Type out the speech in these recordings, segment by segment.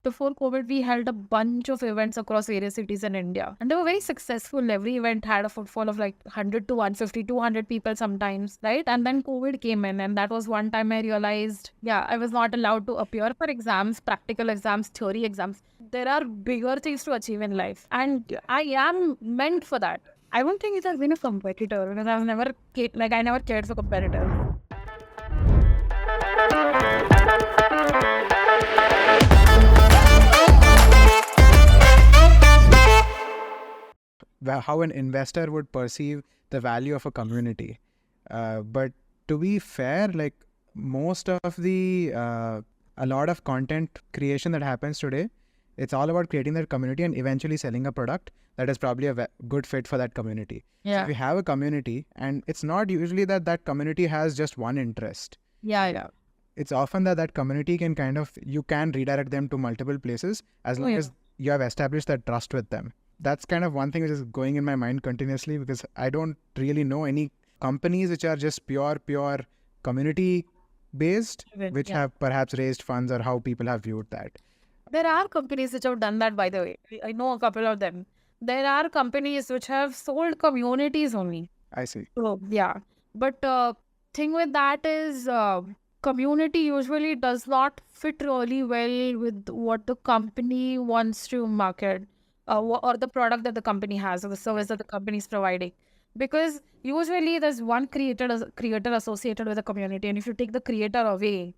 Before COVID, we held a bunch of events across various cities in India. And they were very successful. Every event had a footfall of like 100 to 150, 200 people sometimes, right? And then COVID came in. And that was one time I realized, yeah, I was not allowed to appear for exams, practical exams, theory exams. There are bigger things to achieve in life. And I am meant for that. I don't think it has been a competitor because I was never, I never cared for competitors. How an investor would perceive the value of a community. But to be fair, like most of the a lot of content creation that happens today, it's all about creating that community and eventually selling a product that is probably a good fit for that community. So Yeah. if you have a community, and it's not usually that that community has just one interest. Yeah. It's often that that community can you can redirect them to multiple places as long as you have established that trust with them. That's kind of one thing which is going in my mind continuously, because I don't really know any companies which are just pure community based, which have perhaps raised funds, or how people have viewed that. There are companies which have done that, by the way. I know a couple of them. There are companies which have sold communities only. I see. So, yeah. But thing with that is community usually does not fit really well with what the company wants to market or the product that the company has or the service that the company is providing. Because usually there's one creator associated with a community, and if you take the creator away,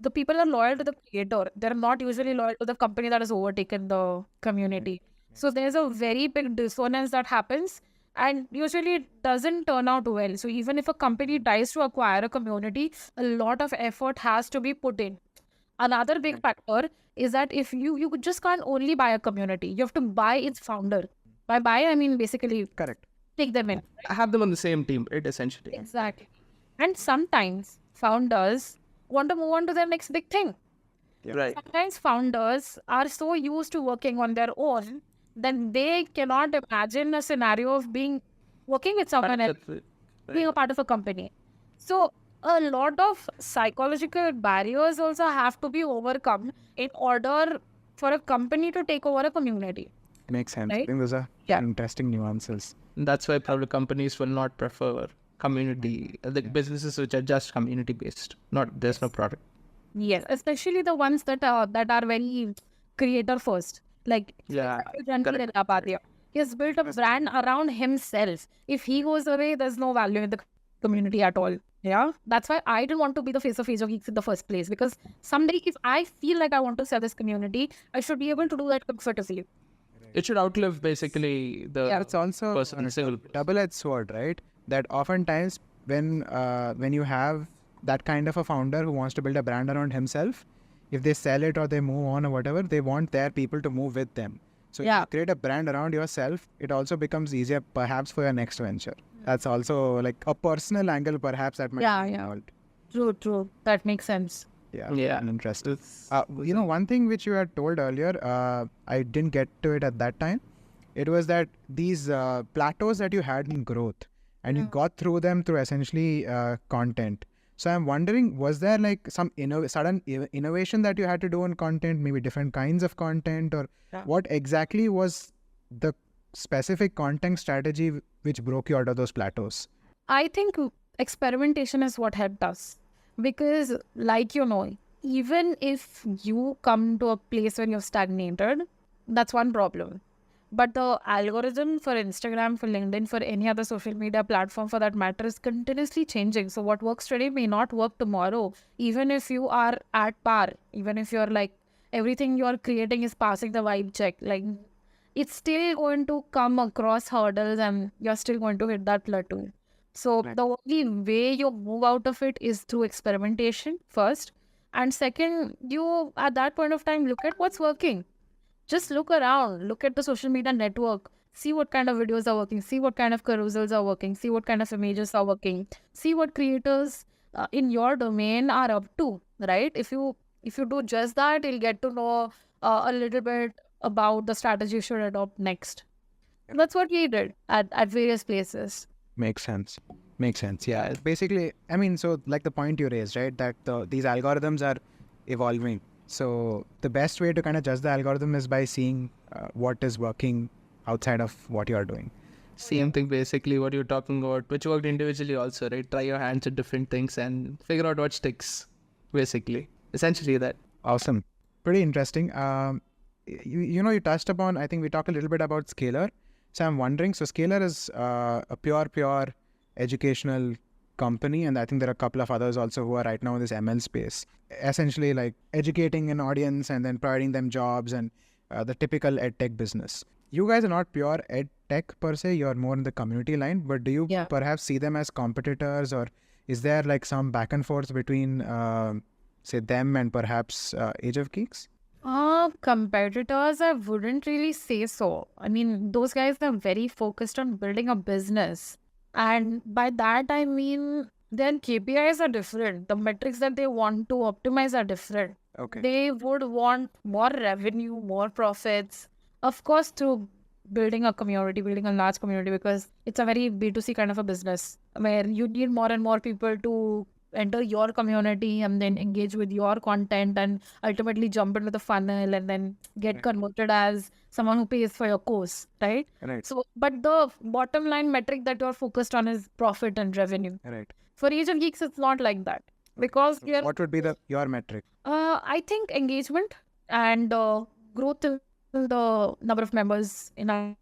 the people are loyal to the creator. They're not usually loyal to the company that has overtaken the community. So there's a very big dissonance that happens, and usually it doesn't turn out well. So even if a company tries to acquire a community, a lot of effort has to be put in. Another big factor is that if you just can't only buy a community, you have to buy its founder. By buy, I mean basically Correct. take them in. Have them on the same team, right? Essentially. Exactly. And sometimes founders want to move on to their next big thing. Right. Sometimes founders are so used to working on their own that they cannot imagine a scenario of working with someone else, being a part of a company. So a lot of psychological barriers also have to be overcome in order for a company to take over a community. Makes sense. Right? I think those are interesting nuances. That's why probably companies will not prefer community, the businesses which are just community based, not there's no product. Yes, especially the ones that are very creator first. Like Ranveer Rapadia. He has built a brand around himself. If he goes away, there's no value in the community at all. Yeah, that's why I didn't want to be the face of Age of Geeks in the first place. Because someday, if I feel like I want to sell this community, I should be able to do that comfortably. It should outlive basically the It's also person. a double-edged sword, right? That oftentimes when you have that kind of a founder who wants to build a brand around himself, if they sell it or they move on or whatever, they want their people to move with them. So if you create a brand around yourself, it also becomes easier perhaps for your next venture. That's also like a personal angle perhaps that might be involved. True. That makes sense. Yeah. Interesting. One thing which you had told earlier, I didn't get to it at that time. It was that these plateaus that you had in growth, and you got through them through essentially content. So I'm wondering, was there like some sudden innovation that you had to do in content, maybe different kinds of content, or what exactly was the specific content strategy which broke you out of those plateaus? I think experimentation is what helped us. Because, like even if you come to a place where you've stagnated, that's one problem. But the algorithm for Instagram, for LinkedIn, for any other social media platform for that matter is continuously changing. So what works today may not work tomorrow. Even if you are at par, even if you're like, everything you're creating is passing the vibe check, like it's still going to come across hurdles and you're still going to hit that plateau. So the only way you move out of it is through experimentation first. And second, you at that point of time, look at what's working. Just look around, look at the social media network, see what kind of videos are working, see what kind of carousels are working, see what kind of images are working, see what creators in your domain are up to, right? If you do just that, you'll get to know a little bit about the strategy you should adopt next. That's what we did at various places. Makes sense. Yeah. Basically, I mean, so like the point you raised, right? That these algorithms are evolving. So the best way to kind of judge the algorithm is by seeing what is working outside of what you are doing. Same thing basically what you're talking about, which worked individually also, right? Try your hands at different things and figure out what sticks, basically. Essentially that. Awesome. Pretty interesting. You touched upon, I think we talked a little bit about Scalar. So I'm wondering, so Scalar is a pure educational company, and I think there are a couple of others also who are right now in this ML space, essentially like educating an audience and then providing them jobs and the typical ed tech business. You guys are not pure ed tech per se, you're more in the community line, but do you Yeah. perhaps see them as competitors, or is there like some back and forth between say them and perhaps Age of Geeks? Competitors, I wouldn't really say so. I mean, those guys are very focused on building a business. And by that, I mean, their KPIs are different. The metrics that they want to optimize are different. Okay. They would want more revenue, more profits, of course, through building a community, building a large community, because it's a very B2C kind of a business where you need more and more people to enter your community and then engage with your content and ultimately jump into the funnel and then get Right. converted as someone who pays for your course, right? Right. So, but the bottom line metric that you're focused on is profit and revenue. Right. For Age of Geeks, it's not like that because you're What would be your metric? I think engagement and growth in the number of members in our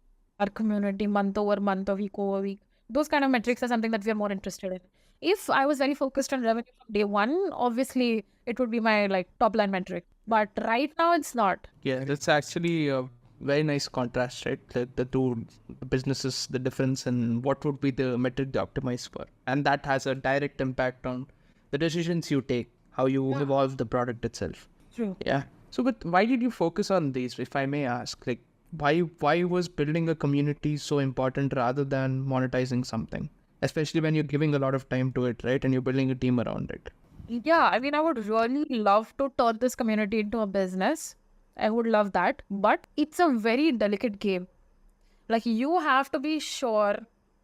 community month over month or week over week. Those kind of metrics are something that we are more interested in. If I was very focused on revenue from day one, obviously it would be my like top line metric. But right now it's not. Yeah, that's actually a very nice contrast, right? The two businesses, the difference and what would be the metric to optimize for. And that has a direct impact on the decisions you take, how you evolve the product itself. True. Yeah. So, but why did you focus on these, if I may ask? Like, why was building a community so important rather than monetizing something? Especially when you're giving a lot of time to it, right? And you're building a team around it. Yeah, I mean, I would really love to turn this community into a business. I would love that. But it's a very delicate game. Like, you have to be sure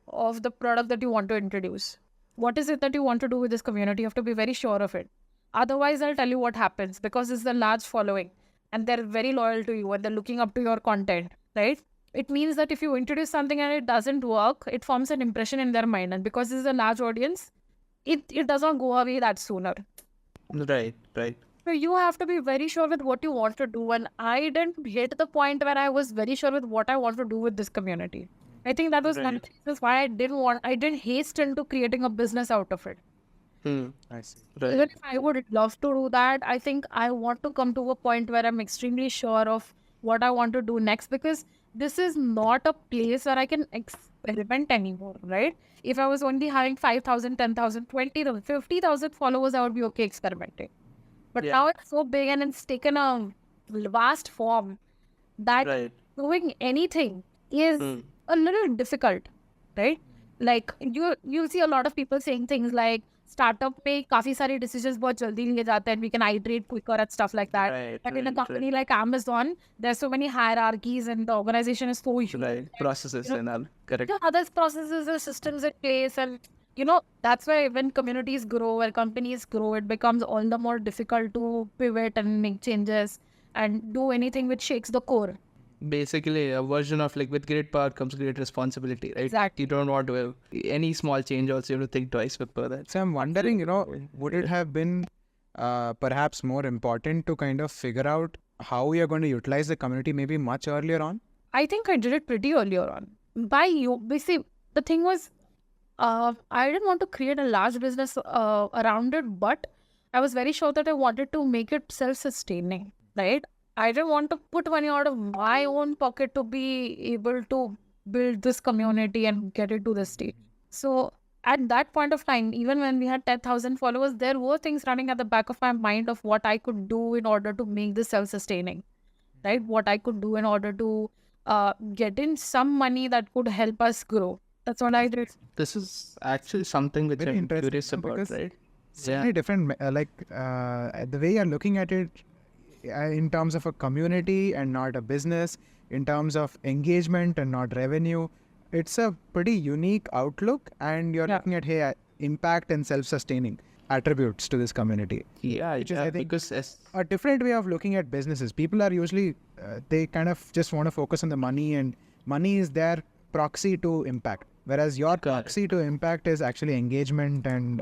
of the product that you want to introduce. What is it that you want to do with this community? You have to be very sure of it. Otherwise, I'll tell you what happens because it's a large following and they're very loyal to you and they're looking up to your content, right? It means that if you introduce something and it doesn't work, it forms an impression in their mind. And because this is a large audience, it does not go away that sooner. Right. So you have to be very sure with what you want to do. And I didn't hit the point where I was very sure with what I want to do with this community. I think that was one of the reasons why I didn't haste into creating a business out of it. I see. Even if I would love to do that, I think I want to come to a point where I'm extremely sure of what I want to do next because this is not a place where I can experiment anymore, right? If I was only having 5,000, 10,000, 20,000, 50,000 followers, I would be okay experimenting. But now it's so big and it's taken a vast form that doing anything is a little difficult, right? Like you'll see a lot of people saying things like startup पे काफी सारे decisions बहुत जल्दी लिए जाते हैं and we can iterate quicker and stuff like that. But in a company like Amazon, there's so many hierarchies and the organization is so huge. Right. Processes and all. Correct. Yeah, there's processes and systems in place and that's why when communities grow, when companies grow, it becomes all the more difficult to pivot and make changes and do anything which shakes the core. Basically, a version of like with great power comes great responsibility, right? Exactly. You don't want to have any small change also, you have to think twice before that. So I'm wondering, would it have been perhaps more important to kind of figure out how you're going to utilize the community maybe much earlier on? I think I did it pretty earlier on. Basically, the thing was, I didn't want to create a large business around it, but I was very sure that I wanted to make it self-sustaining, right? I didn't want to put money out of my own pocket to be able to build this community and get it to this stage. So at that point of time, even when we had 10,000 followers, there were things running at the back of my mind of what I could do in order to make this self-sustaining, right? What I could do in order to get in some money that could help us grow. That's what I did. This is actually something which Very I'm interesting, curious about, because right? It's very different, the way you're looking at it in terms of a community and not a business, in terms of engagement and not revenue. It's a pretty unique outlook, and you're looking at impact and self-sustaining. attributes to this community. Yeah, Which is, I think, because a different way of looking at businesses. People are usually, they kind of just want to focus on the money, and money is their proxy to impact. Whereas your proxy to impact is actually engagement and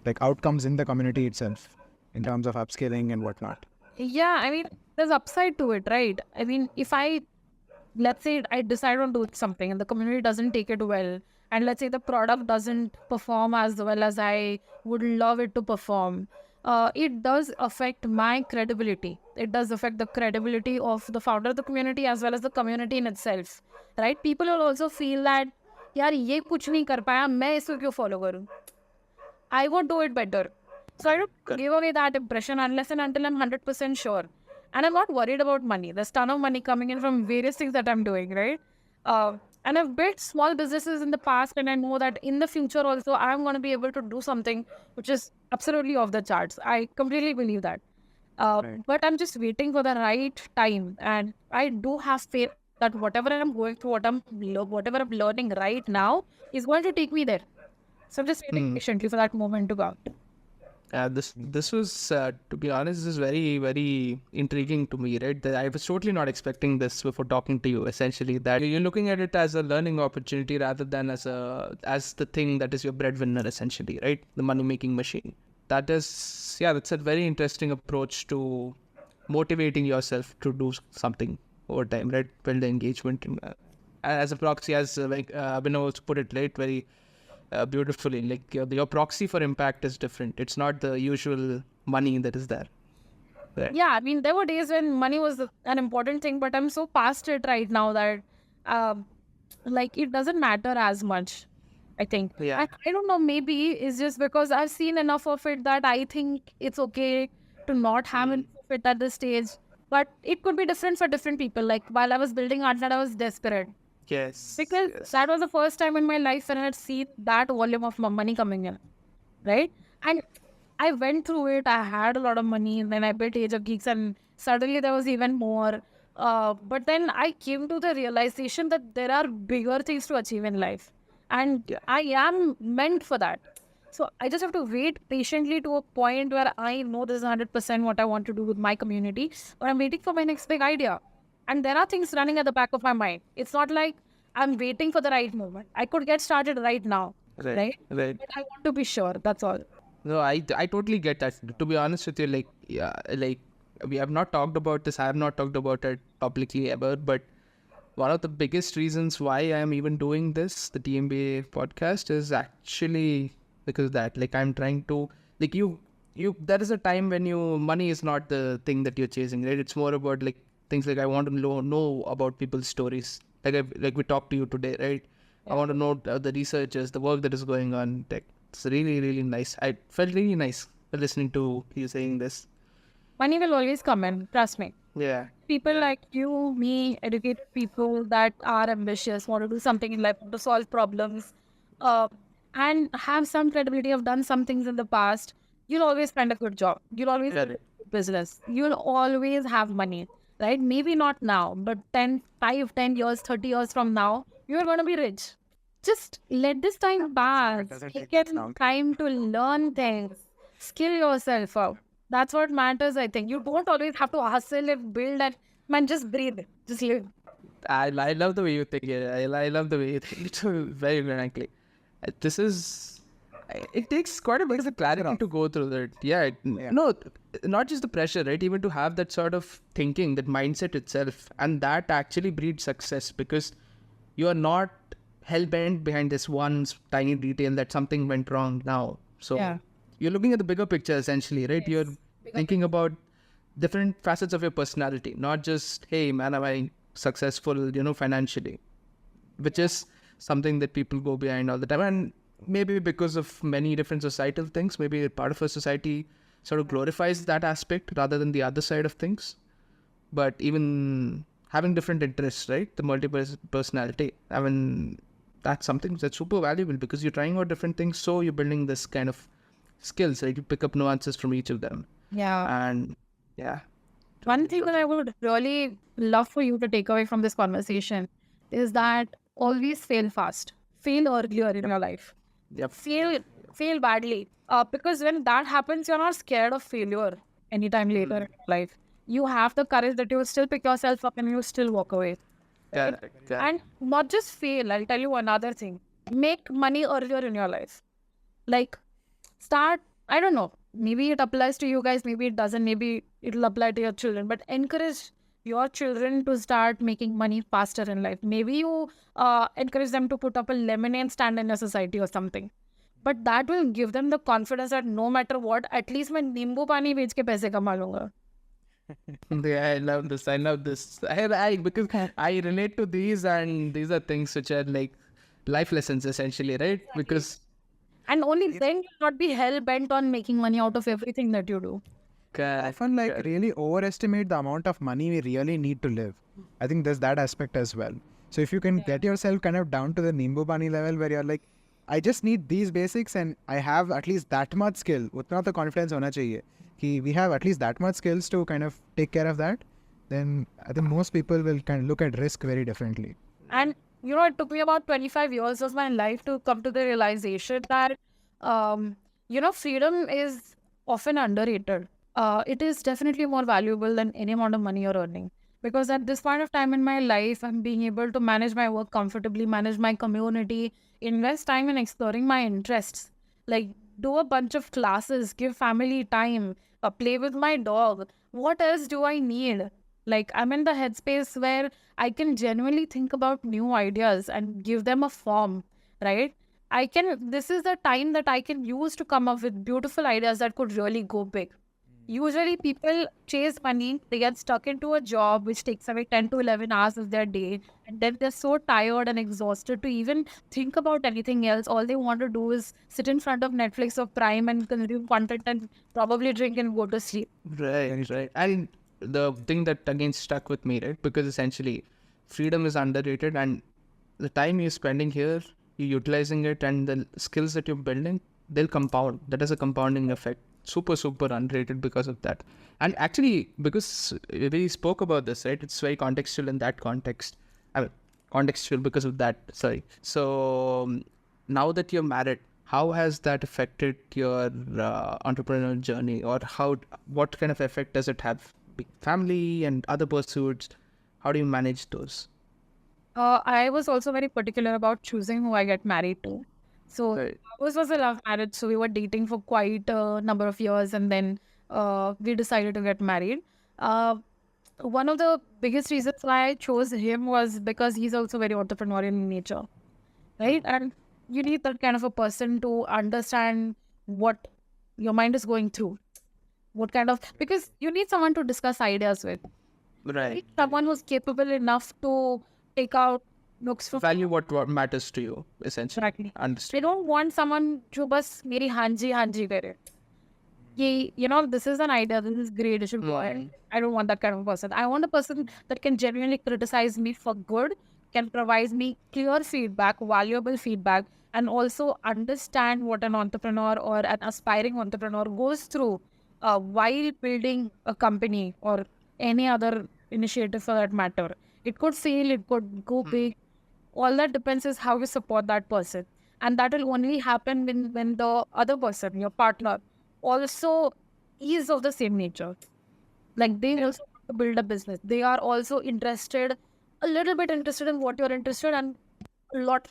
like outcomes in the community itself in terms of upskilling and whatnot. Yeah, I mean, there's upside to it, right? I mean, if let's say I decide on doing something and the community doesn't take it well, and let's say the product doesn't perform as well as I would love it to perform, it does affect my credibility. It does affect the credibility of the founder of the community as well as the community in itself, right? People will also feel that, यार ये कुछ नहीं कर पाया, मैं इसको क्यों follow करूँ? I would do it better. So I don't give away that impression unless and until I'm 100% sure. And I'm not worried about money. There's ton of money coming in from various things that I'm doing, right? And I've built small businesses in the past, and I know that in the future also I'm going to be able to do something which is absolutely off the charts. I completely believe that. But I'm just waiting for the right time, and I do have faith that whatever I'm going through, whatever I'm learning right now is going to take me there. So I'm just waiting patiently for that moment to come. This was, to be honest, this is very, very intriguing to me, right? That I was totally not expecting this before talking to you, essentially, that you're looking at it as a learning opportunity rather than as the thing that is your breadwinner, essentially, right? The money-making machine. That's a very interesting approach to motivating yourself to do something over time, right? Build the engagement. As a proxy, as Abhinav also put it, right? Very beautifully, like your proxy for impact is different. It's not the usual money that is there. Right. Yeah, I mean, there were days when money was an important thing, but I'm so past it right now that like it doesn't matter as much, I think. Yeah. I don't know, maybe it's just because I've seen enough of it that I think it's okay to not have enough of it at this stage. But it could be different for different people. Like while I was building ArtNet, I was desperate. Yes. Because that was the first time in my life when I had seen that volume of money coming in, right? And I went through it. I had a lot of money, and then I built Age of Geeks, and suddenly there was even more. But then I came to the realization that there are bigger things to achieve in life, and I am meant for that. So I just have to wait patiently to a point where I know this is 100% what I want to do with my community, or I'm waiting for my next big idea. And there are things running at the back of my mind. It's not like I'm waiting for the right moment. I could get started right now, right? But I want to be sure. That's all. No, I totally get that. To be honest with you, like we have not talked about this. I have not talked about it publicly ever. But one of the biggest reasons why I am even doing this, the TMBA podcast, is actually because of that. Like I'm trying to, like you. There is a time when money is not the thing that you're chasing, right? It's more about like things like I want to know about people's stories. Like we talked to you today, right? Yeah. I want to know the researchers, the work that is going on. It's really, really nice. I felt really nice listening to you saying this. Money will always come in, trust me. Yeah. People like you, me, educated people that are ambitious, want to do something in life, to solve problems, and have some credibility, have done some things in the past, you'll always find a good job. You'll always have a business. You'll always have money. Right? Maybe not now, but 10 years, 30 years from now, you're going to be rich. Just let this time pass. Take time to learn things. Skill yourself out. That's what matters, I think. You don't always have to hustle and build and, man, just breathe. Just live. I love the way you think. I love the way you think. Very frankly. This is... It takes quite a bit of clarity to go through that. Yeah. No, not just the pressure, right? Even to have that sort of thinking, that mindset itself. And that actually breeds success because you are not hell-bent behind this one tiny detail that something went wrong now. So you're looking at the bigger picture essentially, right? Yes. You're thinking about different facets of your personality, not just, hey, man, am I successful, financially, which is something that people go behind all the time. And maybe because of many different societal things, maybe part of a society sort of glorifies that aspect rather than the other side of things. But even having different interests, right? The multiple personality. I mean, that's something that's super valuable because you're trying out different things. So you're building this kind of skills, right? You pick up nuances from each of them. Yeah. And one thing that I would really love for you to take away from this conversation is that always fail fast. Fail earlier in your life. Yep. Fail fail badly. Because when that happens, you're not scared of failure anytime later in your life. You have the courage that you will still pick yourself up and you will still walk away. Correct. And not just fail, I'll tell you another thing. Make money earlier in your life. Like, start, I don't know, maybe it applies to you guys, maybe it doesn't, maybe it'll apply to your children, but encourage your children to start making money faster in life. Maybe you encourage them to put up a lemonade stand in a society or something. But that will give them the confidence that no matter what, at least मैं नींबू पानी बेच के पैसे कमा लूंगा. Yeah, I love this. I because I relate to these, and these are things which are like life lessons essentially, right? Because And only then you'll not be hell bent on making money out of everything that you do. I often really overestimate the amount of money we really need to live. I think there's that aspect as well. So if you can get yourself kind of down to the Nimbu Pani level where you're like, I just need these basics and I have at least that much skill. Utna to confidence hona chahiye कि we have at least that much skills to kind of take care of that. Then I think most people will kind of look at risk very differently. And you know, it took me about 25 years of my life to come to the realization that, you know, freedom is often underrated. It is definitely more valuable than any amount of money you're earning. Because at this point of time in my life, I'm being able to manage my work comfortably, manage my community, invest time in exploring my interests. Like, do a bunch of classes, give family time, play with my dog. What else do I need? Like, I'm in the headspace where I can genuinely think about new ideas and give them a form, right? This is the time that I can use to come up with beautiful ideas that could really go big. Usually people chase money, they get stuck into a job which takes away 10 to 11 hours of their day, and then they're so tired and exhausted to even think about anything else. All they want to do is sit in front of Netflix or Prime and consume content and probably drink and go to sleep. Right. And the thing that again stuck with me, right? Because essentially freedom is underrated, and the time you're spending here, you're utilizing it, and the skills that you're building, they'll compound. That is a compounding effect. Super underrated because of that. And actually, because we spoke about this, right? It's very contextual in that context. I mean, contextual because of that. Sorry. So now that you're married, how has that affected your entrepreneurial journey, or what kind of effect does it have? Family and other pursuits. How do you manage those? I was also very particular about choosing who I get married to. So Right. ours was a love marriage. So we were dating for quite a number of years, and then we decided to get married. One of the biggest reasons why I chose him was because he's also very entrepreneurial in nature, right? And you need that kind of a person to understand what your mind is going through. Because you need someone to discuss ideas with. Right. Someone who's capable enough to take out looks for. Value what matters to you, essentially. Exactly. Understood. I don't want someone to bas meri hanji kare. You know, this is an idea, this is great, it should go ahead. I don't want that kind of person. I want a person that can genuinely criticize me for good, can provide me clear feedback, valuable feedback, and also understand what an entrepreneur or an aspiring entrepreneur goes through while building a company or any other initiative for that matter. It could fail, it could go big. All that depends is how you support that person. And that will only happen when the other person, your partner, also is of the same nature. Like, they also want to build a business. They are also interested, a little bit interested in what you're interested, and a lot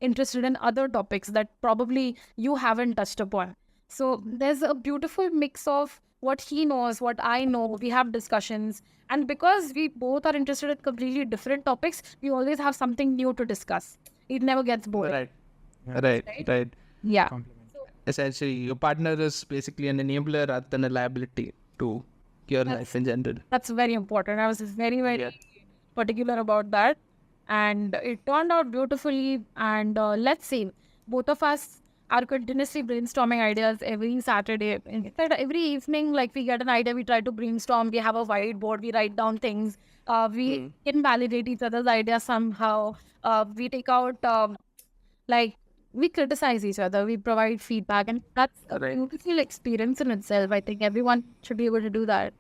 interested in other topics that probably you haven't touched upon. So there's a beautiful mix of what he knows, what I know. We have discussions. And because we both are interested in completely different topics, we always have something new to discuss. It never gets boring. Right. Yeah. Essentially, your partner is basically an enabler rather than a liability to your life in general. That's very important. I was very particular about that. And it turned out beautifully. And let's see, both of us are continuously brainstorming ideas every Saturday. In fact, every evening, like, we get an idea, we try to brainstorm. We have a whiteboard, we write down things. We can validate each other's ideas somehow. We take out, we criticize each other, we provide feedback, and that's a Right. beautiful experience in itself. I think everyone should be able to do that.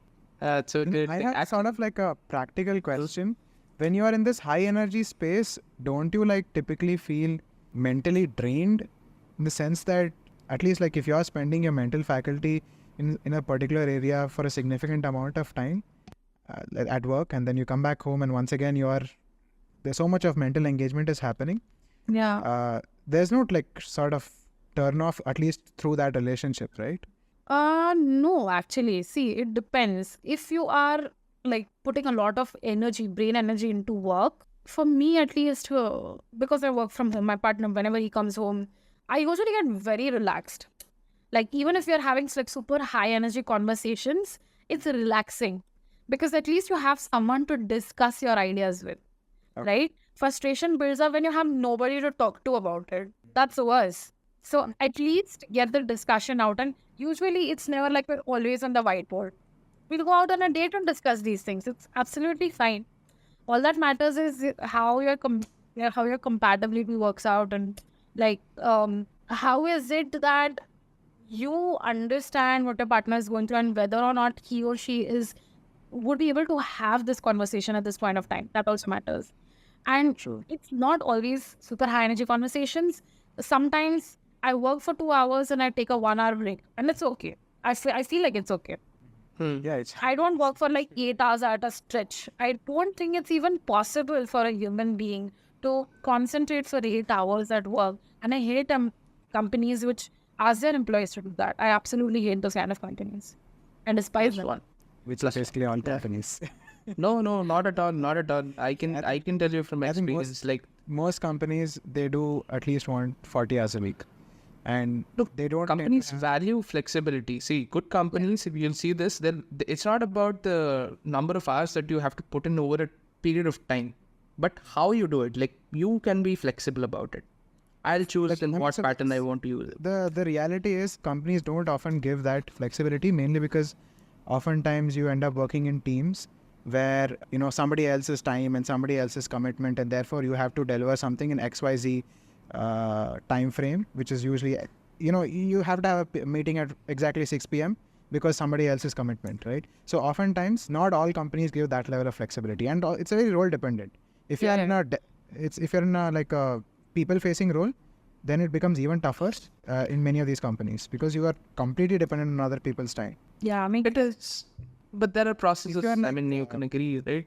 So I have sort of like a practical question. When you are in this high energy space, don't you like typically feel mentally drained, in the sense that at least like if you're spending your mental faculty in a particular area for a significant amount of time at work, and then you come back home and once again there's so much of mental engagement is happening. There's no like sort of turn off, at least through that relationship, right? No, actually. See, it depends. If you are like putting a lot of energy, brain energy into work, for me at least, because I work from home, my partner, whenever he comes home, I usually get very relaxed. Like, even if you're having like super high energy conversations, it's relaxing because at least you have someone to discuss your ideas with, right? Frustration builds up when you have nobody to talk to about it. That's worse. So at least get the discussion out. And usually it's never like we're always on the whiteboard. We'll go out on a date and discuss these things. It's absolutely fine. All that matters is how how your compatibility works out, and like how is it that you understand what your partner is going through and whether or not he or she would be able to have this conversation at this point of time. That also matters. And it's not always super high energy conversations. Sometimes I work for 2 hours and I take a 1 hour break, and it's okay. I feel like it's okay. Yeah, I don't work for like 8 hours at a stretch. I don't think it's even possible for a human being to concentrate for 8 hours at work. And I hate companies which ask their employees to do that. I absolutely hate those kind of companies and despise them. which is basically all companies. No, not at all, not at all. I can tell you from I think experience, like most companies, they do at least want 40 hours a week. And look, they don't companies value flexibility. See, good companies, if you'll see this, then it's not about the number of hours that you have to put in over a period of time, but how you do it. Like, you can be flexible about it. I'll choose in what pattern I want to use it. The reality is companies don't often give that flexibility, mainly because oftentimes you end up working in teams where somebody else's time and somebody else's commitment, and therefore you have to deliver something in XYZ time frame, which is usually you have to have a meeting at exactly 6 p.m. because somebody else's commitment, right? So oftentimes not all companies give that level of flexibility, and it's very role dependent. If you're in a like a people facing role, then it becomes even tougher in many of these companies because you are completely dependent on other people's time. Yeah, I mean, It is, but there are processes. I mean, you can agree, right?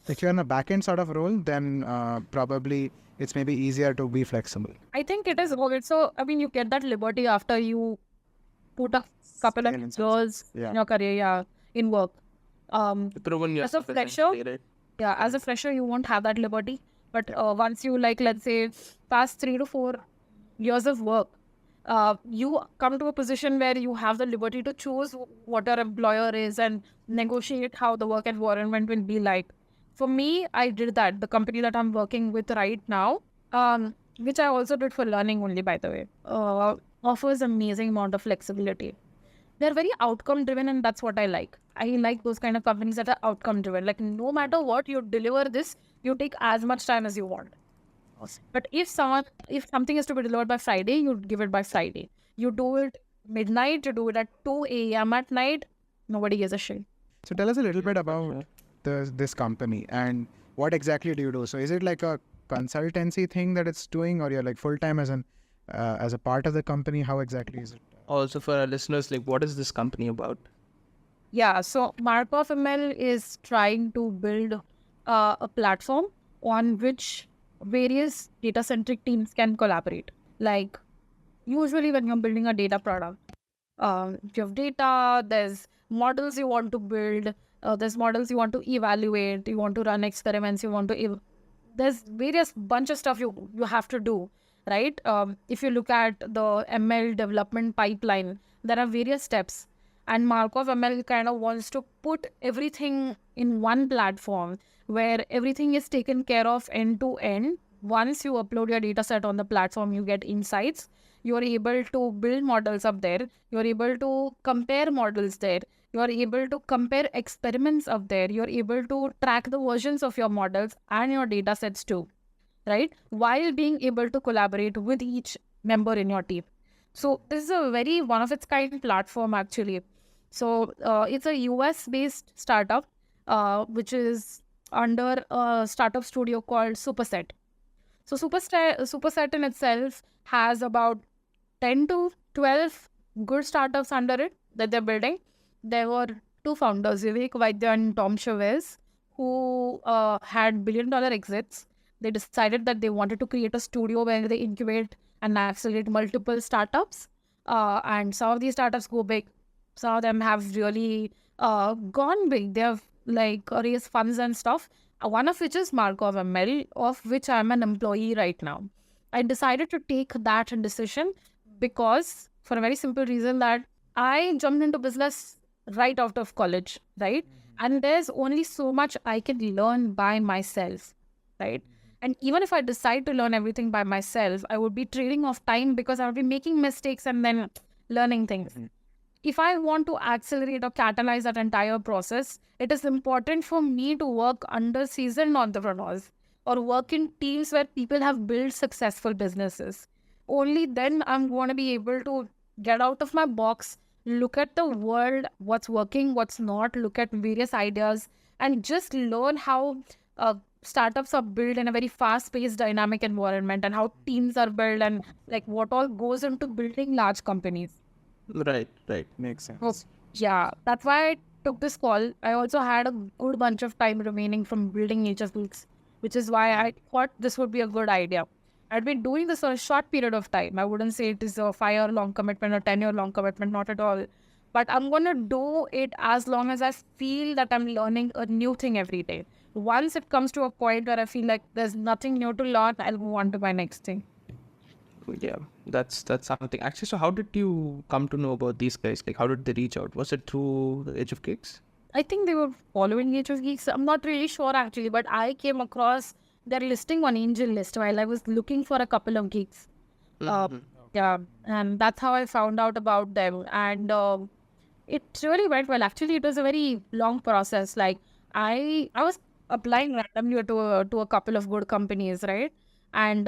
If you're in a back-end sort of role, then probably it's maybe easier to be flexible. I think it is also, I mean, you get that liberty after you put a couple of years in your career, in work. Proven As a yourself, fresher, essentially, right? yeah, as a fresher, you won't have that liberty. But once you, like, let's say, past 3 to 4 years of work, you come to a position where you have the liberty to choose what your employer is and negotiate how the work environment will be like. For me, I did that. The company that I'm working with right now, which I also did for learning only, by the way, offers amazing amount of flexibility. They're very outcome driven, and that's what I like. I like those kind of companies that are outcome driven. Like, no matter what, you deliver this, you take as much time as you want. But if something is to be delivered by Friday, you give it by Friday. You do it midnight, you do it at 2 a.m. at night, nobody gives a shit. So tell us a little bit about this company and what exactly do you do? So is it like a consultancy thing that it's doing, or you're like full-time as a part of the company? How exactly is it? Also, for our listeners, like, what is this company about? Yeah, so Markov ML is trying to build a platform on which various data-centric teams can collaborate. Like, usually when you're building a data product, if you have data, there's models you want to build, there's models you want to evaluate, you want to run experiments, you want to... there's various bunch of stuff you have to do, right? If you look at the ML development pipeline, there are various steps. And Markov ML kind of wants to put everything in one platform where everything is taken care of end to end. Once you upload your data set on the platform, you get insights. You're able to build models up there. You're able to compare models there. You're able to compare experiments up there. You're able to track the versions of your models and your data sets too, right? While being able to collaborate with each member in your team. So this is a very one of its kind platform actually. So it's a US-based startup, which is under a startup studio called Superset. So Superset in itself has about 10 to 12 good startups under it that they're building. There were two founders, Vivek Vaidya and Tom Chavez, who had billion-dollar exits. They decided that they wanted to create a studio where they incubate and accelerate multiple startups. And some of these startups go big. Some of them have really gone big. They have like raised funds and stuff. One of which is Markov ML, of which I'm an employee right now. I decided to take that decision because, for a very simple reason, that I jumped into business right out of college, right? And there's only so much I can learn by myself, right? And even if I decide to learn everything by myself, I would be trading off time because I would be making mistakes and then learning things. If I want to accelerate or catalyze that entire process, it is important for me to work under seasoned entrepreneurs or work in teams where people have built successful businesses. Only then I'm going to be able to get out of my box, look at the world, what's working, what's not, look at various ideas, and just learn how startups are built in a very fast-paced, dynamic environment, and how teams are built, and like what all goes into building large companies. Right. Makes sense. Oh, yeah, that's why I took this call. I also had a good bunch of time remaining from building Nature Geeks, which is why I thought this would be a good idea. I'd been doing this for a short period of time. I wouldn't say it is a 5-year-long commitment or 10-year-long commitment, not at all. But I'm going to do it as long as I feel that I'm learning a new thing every day. Once it comes to a point where I feel like there's nothing new to learn, I'll move on to my next thing. Yeah, that's something. Actually, so how did you come to know about these guys? Like, how did they reach out? Was it through the Age of Cakes? I think they were following Nature Geeks. I'm not really sure actually, but I came across their listing on Angel List while I was looking for a couple of geeks. Yeah, and that's how I found out about them. And it really went well. Actually, it was a very long process. Like I was applying randomly to a couple of good companies, right? And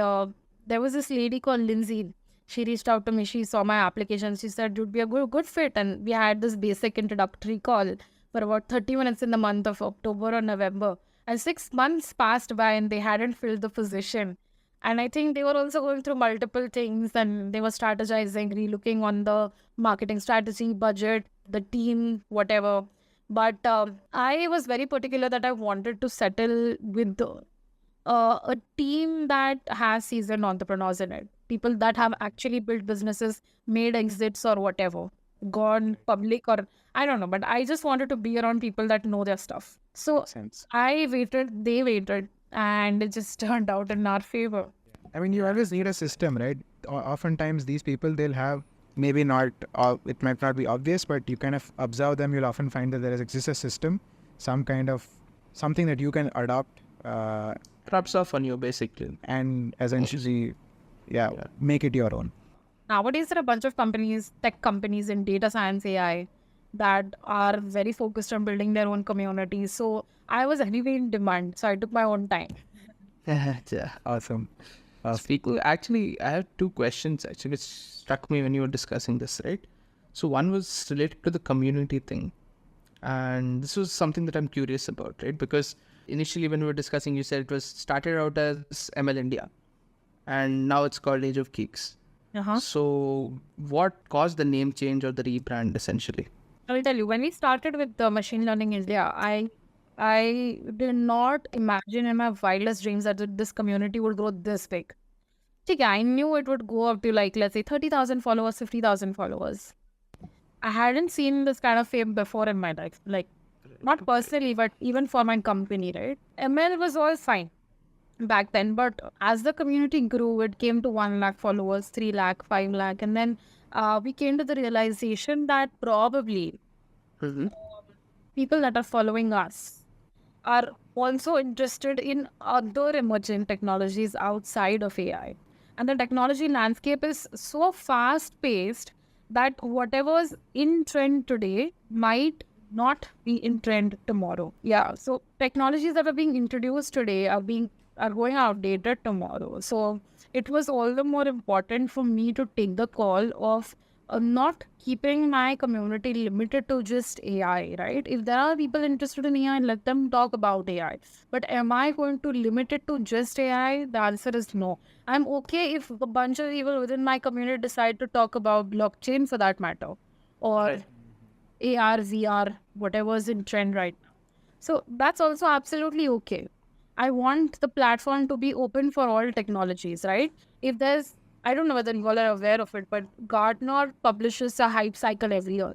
there was this lady called Lindsay. She reached out to me. She saw my application. She said, "You'd be a good fit." And we had this basic introductory call for about 30 minutes in the month of October or November. And 6 months passed by and they hadn't filled the position. And I think they were also going through multiple things and they were strategizing, relooking on the marketing strategy, budget, the team, whatever. But I was very particular that I wanted to settle with a team that has seasoned entrepreneurs in it. People that have actually built businesses, made exits or whatever, gone public or I don't know. But I just wanted to be around people that know their stuff. So Sense. I waited, they waited, and it just turned out in our favor. I mean, you always need a system, right? Oftentimes, these people, they'll have maybe not, it might not be obvious, but you kind of observe them, you'll often find that there exists a system, some kind of something that you can adopt Rubs off on you, basically. and essentially, make it your own. Nowadays, there are a bunch of companies, tech companies in data science, AI, that are very focused on building their own communities. So I was anyway in demand, so I took my own time. Yeah. Awesome. Speaking, actually, I have two questions actually which struck me when you were discussing this, right? So one was related to the community thing. And this was something that I'm curious about, right? Because initially when we were discussing, you said it was started out as ML India and now it's called Age of Geeks. So what caused the name change or the rebrand essentially? I will tell you, when we started with the Machine Learning India, I did not imagine in my wildest dreams that this community would grow this big. Okay, I knew it would go up to like, let's say 30,000 followers, 50,000 followers. I hadn't seen this kind of fame before in my life. Like, not personally, but even for my company, right? ML was all fine back then. But as the community grew, it came to 1 lakh followers, 3 lakh, 5 lakh. And then we came to the realization that probably people that are following us are also interested in other emerging technologies outside of AI. And the technology landscape is so fast-paced that whatever's in trend today might not be in trend tomorrow. Yeah, so technologies that are being introduced today are going outdated tomorrow. So it was all the more important for me to take the call of not keeping my community limited to just AI, right? If there are people interested in AI, let them talk about AI. But am I going to limit it to just AI? The answer is no. I'm okay if a bunch of people within my community decide to talk about blockchain for that matter, or Right. AR, VR, whatever's in trend right now. So that's also absolutely okay. I want the platform to be open for all technologies, right? If there's, I don't know whether you all are aware of it, but Gartner publishes a hype cycle every year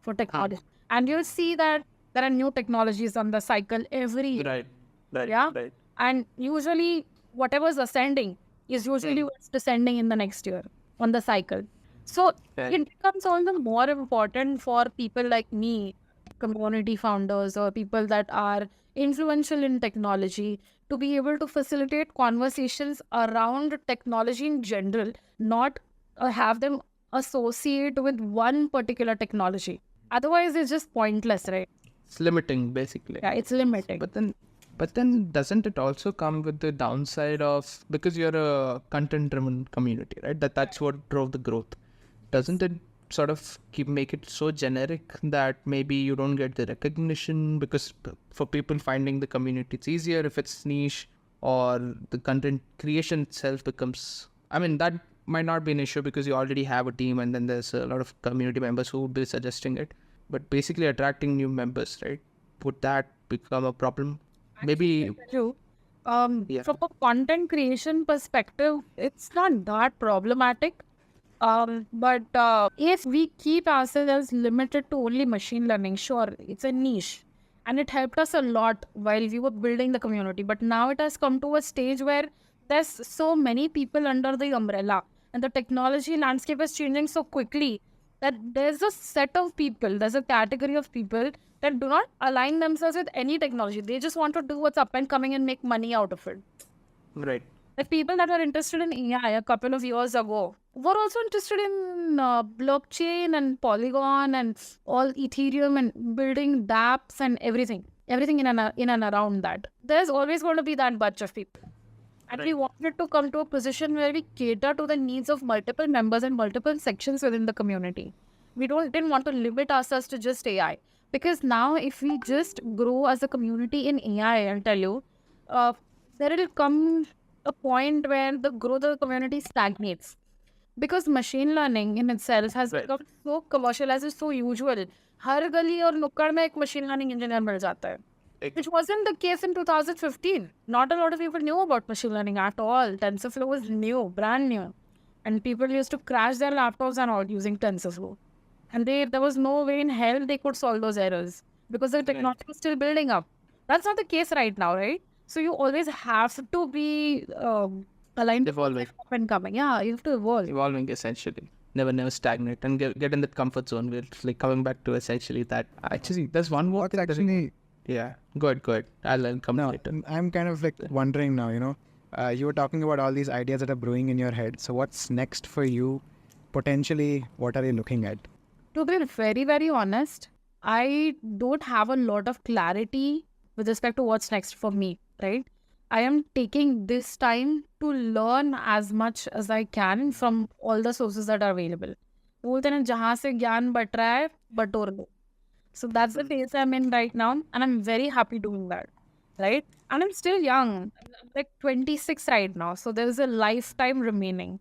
for technology. And you'll see that there are new technologies on the cycle every year. Right. Right. Yeah. Right. And usually, whatever's ascending is usually what's descending in the next year on the cycle. So Right. it becomes all the more important for people like me, community founders, or people that are influential in technology, to be able to facilitate conversations around technology in general, not have them associate with one particular technology. Otherwise, it's just pointless, right? It's limiting, basically. Yeah, it's limiting. But then doesn't it also come with the downside of, because you're a content driven community, right? That's what drove the growth. Doesn't it sort of make it so generic that maybe you don't get the recognition, because for people finding the community, it's easier if it's niche, or the content creation itself becomes, I mean, that might not be an issue because you already have a team and then there's a lot of community members who would be suggesting it. But basically attracting new members, right? Would that become a problem? Maybe. True. Yeah. From a content creation perspective, it's not that problematic. But if we keep ourselves limited to only machine learning, sure, it's a niche. And it helped us a lot while we were building the community. But now it has come to a stage where there's so many people under the umbrella. And the technology landscape is changing so quickly that there's a set of people, there's a category of people that do not align themselves with any technology. They just want to do what's up and coming and make money out of it. Right. Like people that were interested in AI a couple of years ago were also interested in blockchain and Polygon and all Ethereum and building dApps and everything in and around that. There's always going to be that bunch of people. And we wanted to come to a position where we cater to the needs of multiple members and multiple sections within the community. We didn't want to limit ourselves to just AI. Because now if we just grow as a community in AI, I'll tell you, there will come a point where the growth of the community stagnates. Because machine learning in itself has Right. become so commercialized, it's so usual. हर गली और नुक्कड़ में एक machine learning engineer मिल जाता है. Which wasn't the case in 2015. Not a lot of people knew about machine learning at all. TensorFlow was new, brand new. And people used to crash their laptops and all using TensorFlow. And there was no way in hell they could solve those errors because the technology was still building up. That's not the case right now, right? So you always have to be aligned to Evolving. up and coming. Yeah, you have to evolve. Evolving, essentially. Never stagnate and get in that comfort zone. We're like coming back to essentially that. Actually, there's one more What's thing that actually yeah, good. I'll come no, later. I'm kind of like wondering now, you were talking about all these ideas that are brewing in your head. So what's next for you? Potentially, what are you looking at? To be very, very honest, I don't have a lot of clarity with respect to what's next for me, right? I am taking this time to learn as much as I can from all the sources that are available. बोलते हैं ना, जहाँ से ज्ञान but रहा है बटोर दो. So that's the phase I'm in right now, and I'm very happy doing that, right? And I'm still young, I'm like 26 right now, so there's a lifetime remaining.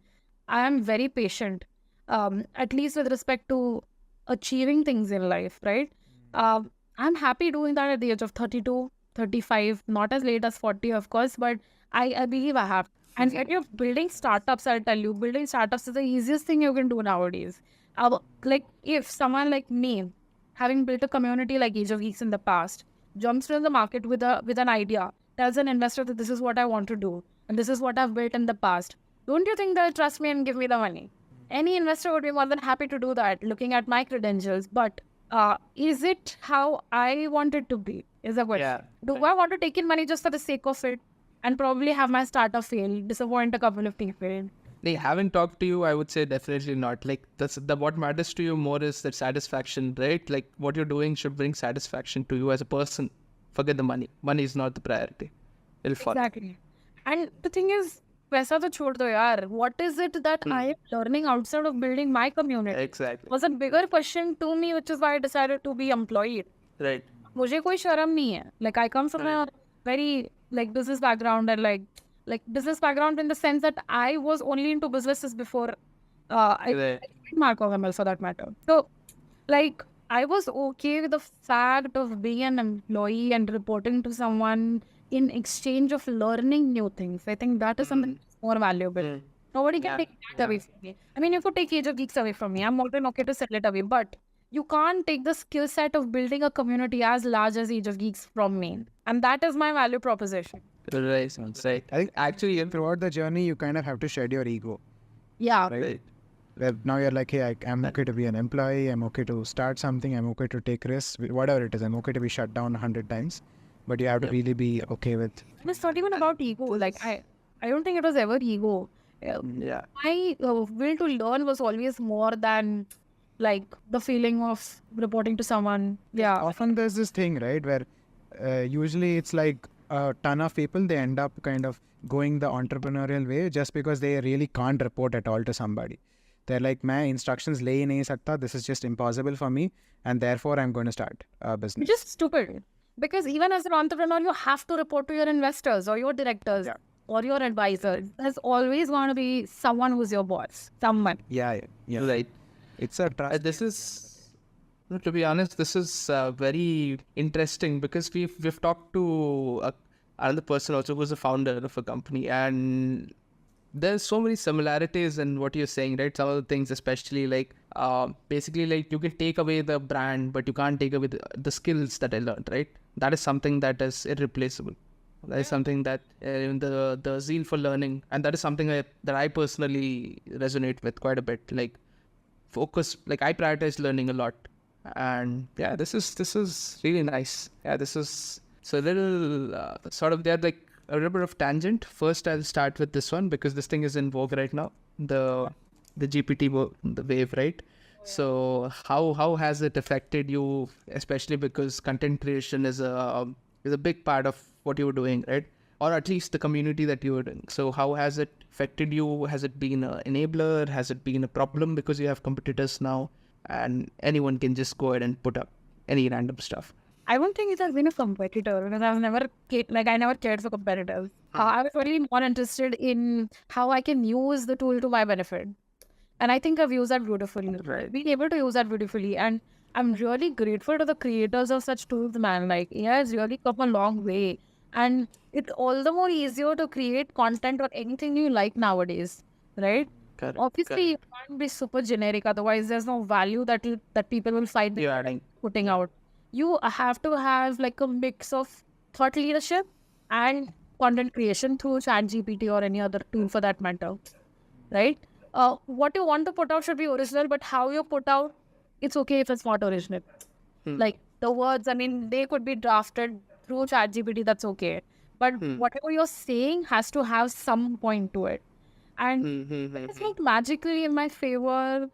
I am very patient, at least with respect to achieving things in life, right? I'm happy doing that at the age of 32, 35, not as late as 40, of course, but I believe I have. And when you're building startups, I'll tell you, building startups is the easiest thing you can do nowadays. Like if someone like me, having built a community like Age of Geeks in the past, jumps into the market with an idea, tells an investor that this is what I want to do, and this is what I've built in the past, don't you think they'll trust me and give me the money? Any investor would be more than happy to do that, looking at my credentials. But is it how I want it to be? Is the question. Yeah. Do I want to take in money just for the sake of it and probably have my startup fail, disappoint a couple of people? They haven't talked to you, I would say definitely not. Like what matters to you more is that satisfaction, right? Like what you're doing should bring satisfaction to you as a person. Forget the money. Money is not the priority. It'll follow. Exactly. And the thing is, वैसा तो छोड़ दो यार. What is it that I am learning outside of building my community? Exactly. Was a bigger question to me, which is why I decided to be employed. Right. मुझे कोई शर्म नहीं है. Like I come from a very like business background and like business background in the sense that I was only into businesses before I Right. did Marco ML for that matter. So like I was okay with the fact of being an employee and reporting to someone in exchange of learning new things. I think that is something more valuable. Nobody can take that away from me. I mean, you could take Age of Geeks away from me. I'm more than okay to sell it away. But you can't take the skill set of building a community as large as Age of Geeks from me. And that is my value proposition. Right. Right. I think Actually, throughout the journey, you kind of have to shed your ego. Yeah. right. Where now you're like, hey, I'm okay to be an employee. I'm okay to start something. I'm okay to take risks. Whatever it is, I'm okay to be shut down 100 times. But you have to really be okay with. It's not even about ego. Like I don't think it was ever ego. Yeah. My will to learn was always more than like the feeling of reporting to someone. Yeah. Often there's this thing, right, where usually it's like a ton of people, they end up kind of going the entrepreneurial way just because they really can't report at all to somebody. They're like, मैं instructions ले ही नहीं सकता. This is just impossible for me, and therefore I'm going to start a business. Which is stupid. Because even as an entrepreneur, you have to report to your investors or your directors or your advisors. There's always going to be someone who's your boss. Someone. Yeah. Right. It's a trust. This is, no, to be honest, this is very interesting because we've talked to another person also who's a founder of a company, and there's so many similarities in what you're saying, right? Some of the things, especially like basically like you can take away the brand, but you can't take away the skills that I learned, right? That is something that is irreplaceable. That is something that the zeal for learning, and that is something that I personally resonate with quite a bit. Like focus, like I prioritize learning a lot, and yeah, this is really nice. Yeah, this is so a little sort of, they're like a little bit of tangent. First, I'll start with this one because this thing is in vogue right now. The GPT, the wave, right? So how has it affected you, especially because content creation is a big part of what you were doing, right? Or at least the community that you were in. So how has it affected you? Has it been an enabler? Has it been a problem because you have competitors now and anyone can just go ahead and put up any random stuff? I don't think it has been a competitor because I never cared for competitors. I was really more interested in how I can use the tool to my benefit. And I think I've used that beautifully. Right. Being able to use that beautifully. And I'm really grateful to the creators of such tools, man. Like, AI has really come a long way. And it's all the more easier to create content or anything you like nowadays, right? Correct. Obviously, you can't be super generic. Otherwise, there's no value that people will find You're adding. putting out. You have to have like a mix of thought leadership and content creation through ChatGPT or any other tool for that matter, right? What you want to put out should be original, but how you put out, it's okay if it's not original. Like the words, I mean, they could be drafted through ChatGPT, that's okay. But whatever you're saying has to have some point to it. And it's like magically in my favor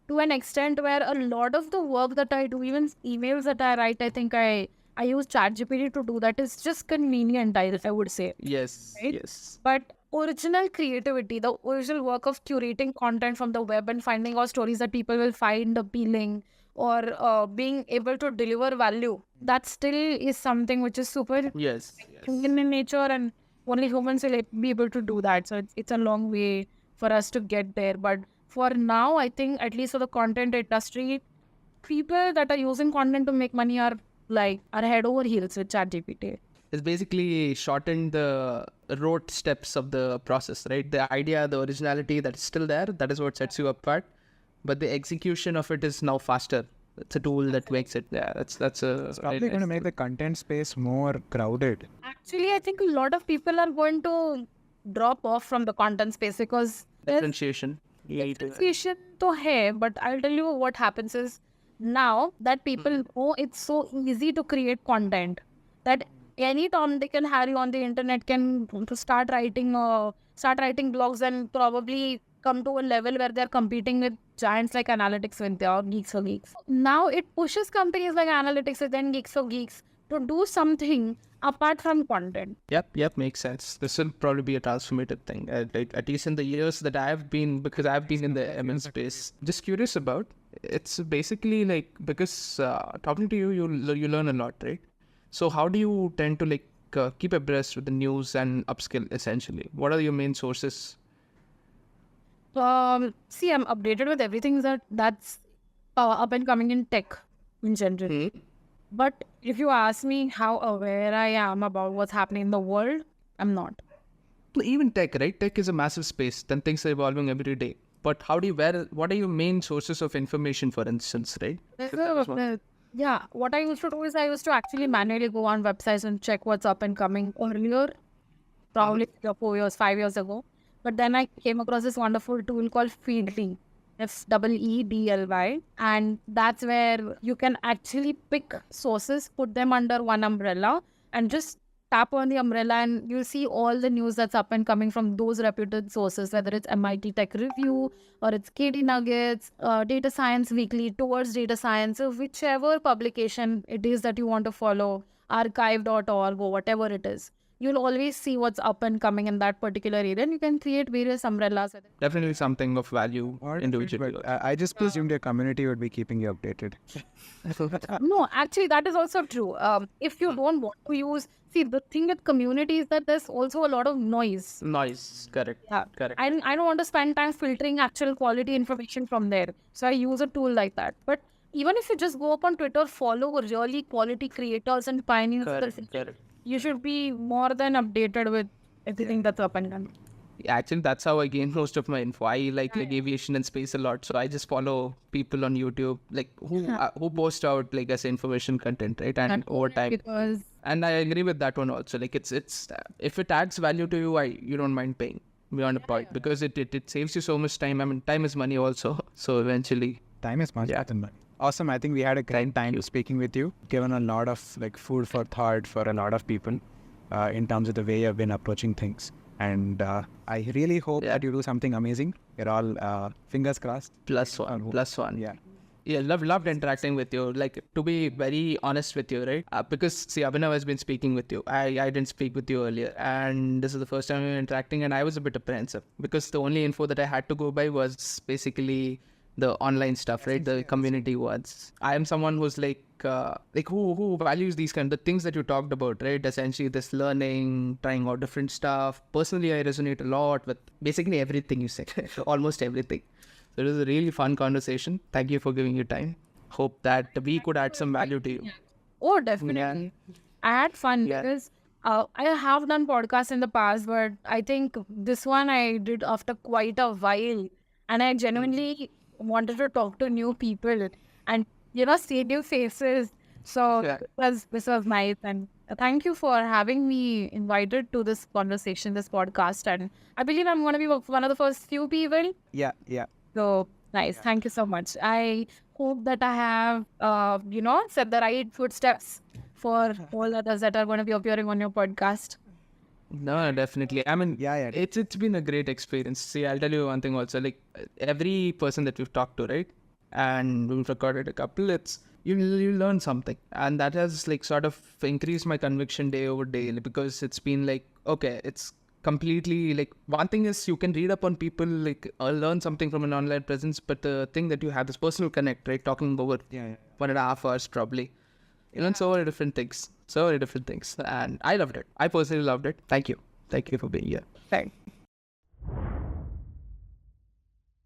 to an extent where a lot of the work that I do, even emails that I write, I think I use ChatGPT to do that. Is just convenient, I would say. Yes. Right? Yes. But original creativity, the original work of curating content from the web and finding out stories that people will find appealing or being able to deliver value, that still is something which is super Yes. human in nature, and only humans will be able to do that. So it's a long way for us to get there. But for now, I think at least for the content industry, people that are using content to make money are head over heels with ChatGPT. It's basically shortened the rote steps of the process, right? The idea, the originality that's still there, that is what sets you apart. But the execution of it is now faster. It's a tool that makes it. Yeah, that's It's probably going to make the content space more crowded. Actually, I think a lot of people are going to drop off from the content space because differentiation. differentiation to hai, but I'll tell you what happens is now that people know it's so easy to create content that any Tom, Dick and Harry on the internet can start writing blogs and probably come to a level where they're competing with giants like Analytics with their Geeks for Geeks. Now it pushes companies like Analytics and then Geeks for Geeks to do something apart from content. Yep, makes sense. This will probably be a transformative thing. Like at least in the years that I've been, because I've been in the ML space. Just curious about. It's basically like because talking to you, you learn a lot, right? So how do you tend to like keep abreast with the news and upskill essentially? What are your main sources? See, I'm updated with everything that's up and coming in tech in general. But if you ask me how aware I am about what's happening in the world, I'm not. Even tech, right? Tech is a massive space. Then things are evolving every day. But what are your main sources of information, for instance, right? Yeah, what I used to do is I used to actually manually go on websites and check what's up and coming earlier, probably 4 years, 5 years ago. But then I came across this wonderful tool called Feedly, Feedly, and that's where you can actually pick sources, put them under one umbrella, and just tap on the umbrella, and you'll see all the news that's up and coming from those reputed sources, whether it's MIT Tech Review or it's KD Nuggets, Data Science Weekly, Towards Data Science, so whichever publication it is that you want to follow, archive.org or whatever it is. You'll always see what's up and coming in that particular area, and you can create various umbrellas. Definitely something of value individually. I just presumed your community would be keeping you updated. No, actually, that is also true. If you don't want to use, see, the thing with community is that there's also a lot of noise. Noise, correct. Yeah, Correct. I don't want to spend time filtering actual quality information from there. So I use a tool like that. But even if you just go up on Twitter, follow really quality creators and pioneers, Correct. you should be more than updated with everything that's up and coming. Actually, that's how I gain most of my info. I like aviation and space a lot, so I just follow people on YouTube like who post out like as information content, right? And over time, Because and I agree with that one also. Like it's if it adds value to you, you don't mind paying beyond a point because it saves you so much time. I mean, time is money also. So eventually, Time is much better than money. Awesome. I think we had a great time speaking with you. Given a lot of like food for thought for a lot of people in terms of the way you've been approaching things. And I really hope that you do something amazing. We're all fingers crossed. plus one. Yeah. Yeah, loved interacting with you. Like, to be very honest with you, right? Because, see, Abhinav has been speaking with you. I didn't speak with you earlier. And this is the first time we were interacting. And I was a bit apprehensive because the only info that I had to go by was basically the online stuff, right? The community ones. I am someone who's like who values these the things that you talked about, right? Essentially, this learning, trying out different stuff. Personally, I resonate a lot with basically everything you said, almost everything. So it was a really fun conversation. Thank you for giving your time. Hope that we could add some value to you. Oh, definitely. I had fun because I have done podcasts in the past, but I think this one I did after quite a while. And I genuinely wanted to talk to new people and, see new faces. So this was nice. And thank you for having me invited to this conversation, this podcast. And I believe I'm going to be one of the first few people. Yeah. So nice. Thank you so much. I hope that I have, set the right footsteps for all others that are going to be appearing on your podcast. No, definitely. I mean, it's been a great experience. See, I'll tell you one thing also. Like every person that we've talked to, right, and we've recorded a couple, it's you learn something, and that has like sort of increased my conviction day over day because it's been like okay, it's completely like one thing is you can read up on people like learn something from an online presence, but the thing that you have this personal connect, right, talking over 1.5 hours probably, so many different things, and I loved it. I personally loved it. Thank you for being here. Thanks.